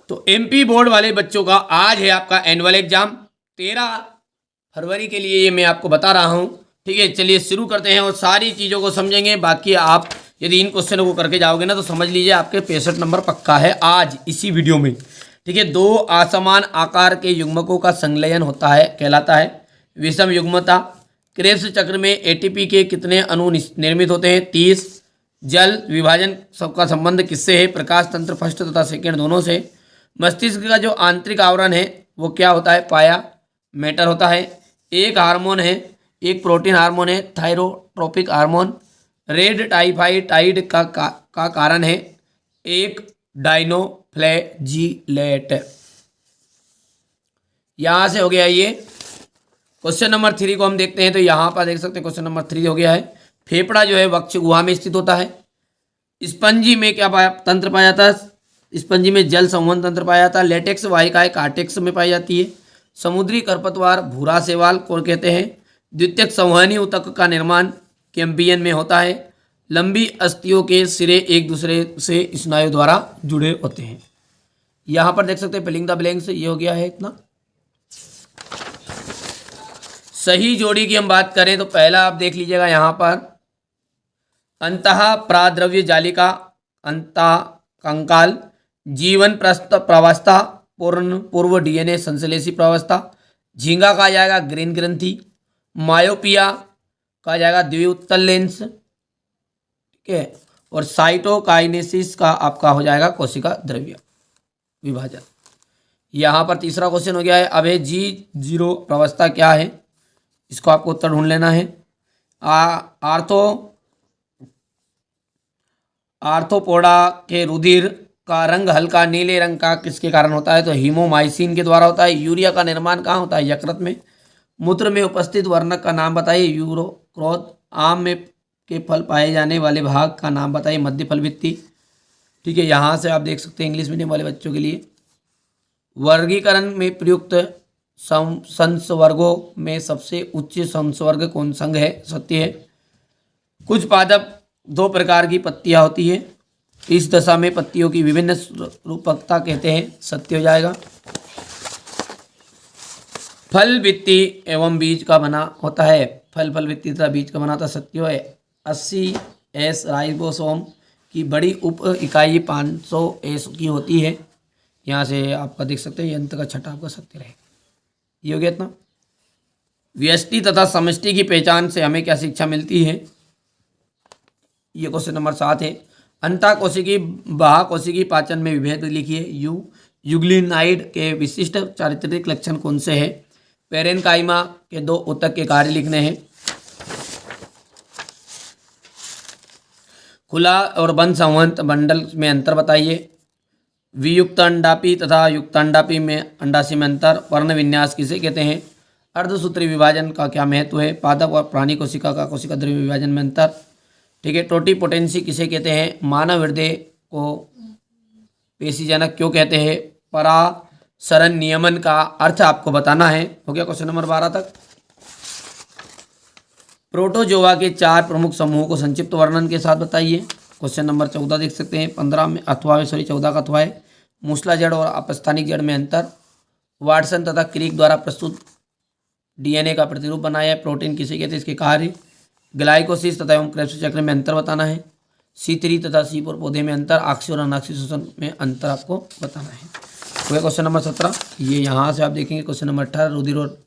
तो MP board वाले बच्चों का आज है आपका एनुअल एग्जाम 13 फरवरी के लिए, ये मैं आपको बता रहा हूँ। ठीक है, चलिए शुरू करते हैं और सारी चीज़ों को समझेंगे। बाकी आप यदि इन क्वेश्चनों को करके जाओगे ना तो समझ लीजिए आपके 65 नंबर पक्का है आज इसी वीडियो में। ठीक है, दो असमान आकार के युग्मकों का संलयन होता है कहलाता है विषम युग्मता। क्रेब्स चक्र में एटीपी के कितने अणु निर्मित होते हैं? 30। जल विभाजन सबका संबंध किससे है? प्रकाश तंत्र फर्स्ट तथा सेकेंड दोनों से। मस्तिष्क का जो आंतरिक आवरण है वो क्या होता है? पाया मैटर होता है। एक हार्मोन है, एक प्रोटीन हार्मोन है थायरोट्रोपिक हार्मोन। रेड टाइफाइड का कारण है एक डाइनोफ्लैजिलेट। यहां से हो गया ये। क्वेश्चन नंबर 3 को हम देखते हैं तो यहाँ पर देख सकते हैं क्वेश्चन नंबर 3 हो गया है। फेफड़ा जो है वक्ष गुहा में स्थित होता है। स्पंजी में क्या तंत्र पाया जाता है? स्पंजी में जल संवहन तंत्र पाया जाता है। लेटेक्स वाहिकाएं कार्टेक्स में पाई जाती है। समुद्री खरपतवार भूरा शैवाल को कहते हैं। द्वितीयक संवहनी ऊतक का निर्माण कैम्बियन में होता है। लंबी अस्थियों के सिरे एक दूसरे से स्नायु द्वारा जुड़े होते हैं। यहाँ पर देख सकते हैं फिलिंग द ब्लैंक्स, ये हो गया है इतना। सही जोड़ी की हम बात करें तो पहला आप देख लीजिएगा यहाँ पर अंतः प्राद्रव्य जालिका अंतः कंकाल जीवन प्रावस्था पूर्व डीएनए संश्लेषी प्रावस्था। झींगा कहा जाएगा ग्रीन ग्रंथि। मायोपिया कहा जाएगा द्विउत्तल लेंस। ठीक है, और साइटोकाइनेसिस का आपका हो जाएगा कोशिका द्रव्य विभाजन। यहाँ पर तीसरा क्वेश्चन हो गया है। अब है G0 प्रावस्था क्या है, इसको आपको उत्तर ढूंढ लेना है। आर्थ्रोपोडा के रुधिर का रंग हल्का नीले रंग का किसके कारण होता है? तो हीमोमाइसिन के द्वारा होता है। यूरिया का निर्माण कहाँ होता है? यकृत में। मूत्र में उपस्थित वर्णक का नाम बताइए। यूरोक्रोध। आम में के फल पाए जाने वाले भाग का नाम बताइए। मध्य फल भित्ति। ठीक है, यहाँ से आप देख सकते हैं इंग्लिश मीडियम वाले बच्चों के लिए वर्गीकरण में प्रयुक्त संस्वर्गों में सबसे उच्च संस्वर्ग कौन संघ है? सत्य है। कुछ पादप 2 प्रकार की पत्तियां होती है। इस दशा में पत्तियों की विभिन्न रूपकता कहते हैं। सत्य हो जाएगा। फल भित्ति एवं बीज का बना होता है। फल भित्ति तथा बीज का बना होता सत्य है। 80S राइबोसोम की बड़ी उप इकाई 500S की होती है। यहाँ से आपका देख सकते हैं यंत्र का छठा आपका सत्य रहेगा। ये हो गया इतना। व्यष्टि तथा समष्टि की पहचान से हमें क्या शिक्षा मिलती है? ये क्वेश्चन नंबर 7 है। अंतःकोशिकी बाह्यकोशिकी पाचन में विभेद लिखिए। यूग्लिनाइड के विशिष्ट चारित्रिक लक्षण कौन से हैं? पेरेनकाइमा के 2 ऊतक के कार्य लिखने हैं। खुला और बंद संवहन मंडल में अंतर बताइए। वियुक्त अंडापी तथा युक्त अंडापी में अंडाशय में अंतर। वर्ण विन्यास किसे कहते हैं? अर्धसूत्री विभाजन का क्या महत्व है? पादप और प्राणी कोशिका का कोशिका द्रव्य विभाजन में अंतर। ठीक है, टोटिपोटेंसी किसे कहते हैं? मानव हृदय को पेशीजनक क्यों कहते हैं? परासरण नियमन का अर्थ आपको बताना है। हो गया क्वेश्चन नंबर 12 तक। प्रोटोजोआ के 4 प्रमुख समूहों को संक्षिप्त वर्णन के साथ बताइए। क्वेश्चन नंबर 14 देख सकते हैं। 15 में 14 का अथवा है। मूसला जड़ और अपस्थानिक जड़ में अंतर। वाटसन तथा क्रिक द्वारा प्रस्तुत डीएनए का प्रतिरूप बनाया है। प्रोटीन किसे कहते हैं? इसके कार्य। ग्लाइकोसिस तथा एवं क्रेब्स चक्र में अंतर बताना है। C3 तथा C4 पौधे में अंतर। ऑक्सी और अनाक्सी शोषण में अंतर आपको बताना है। हो गया क्वेश्चन नंबर 17। ये यहाँ से आप देखेंगे क्वेश्चन नंबर 18 रुधिर और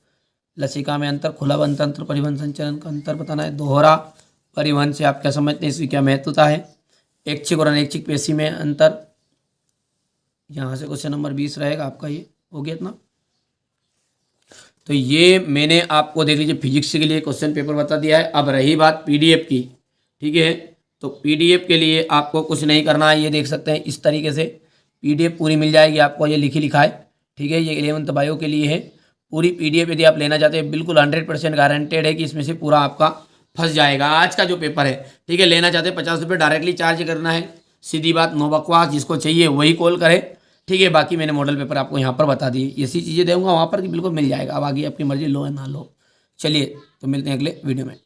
लसिका में अंतर। खुला बंद तंत्र परिवहन संचलन का अंतर बताना है। दोहरा परिवहन से आप क्या समझते हैं, इसकी क्या महत्वता है? ऐच्छिक और अनैच्छिक पेशी में अंतर। यहाँ से क्वेश्चन नंबर 20 रहेगा आपका। ये हो गया इतना। तो ये मैंने आपको देख लीजिए फिजिक्स के लिए क्वेश्चन पेपर बता दिया है। अब रही बात पीडीएफ की। ठीक है, तो पीडीएफ के लिए आपको कुछ नहीं करना है। ये देख सकते हैं इस तरीके से पीडीएफ पूरी मिल जाएगी आपको। ये लिखी लिखा है। ठीक है, ये 11th बायो के लिए है। पूरी पीडीएफ यदि आप लेना चाहते हैं बिल्कुल 100% गारंटेड है कि इसमें से पूरा आपका फंस जाएगा। आज का जो पेपर है, ठीक है, लेना चाहते हैं 50 रुपये डायरेक्टली चार्ज करना है। सीधी बात, नो बकवास। जिसको चाहिए वही कॉल करे। ठीक है, बाकी मैंने मॉडल पेपर आपको यहाँ पर बता दी। ऐसी चीज़ें दूंगा वहाँ पर कि बिल्कुल मिल जाएगा। अब आगे आपकी मर्जी लो या ना लो। चलिए, तो मिलते हैं अगले वीडियो में।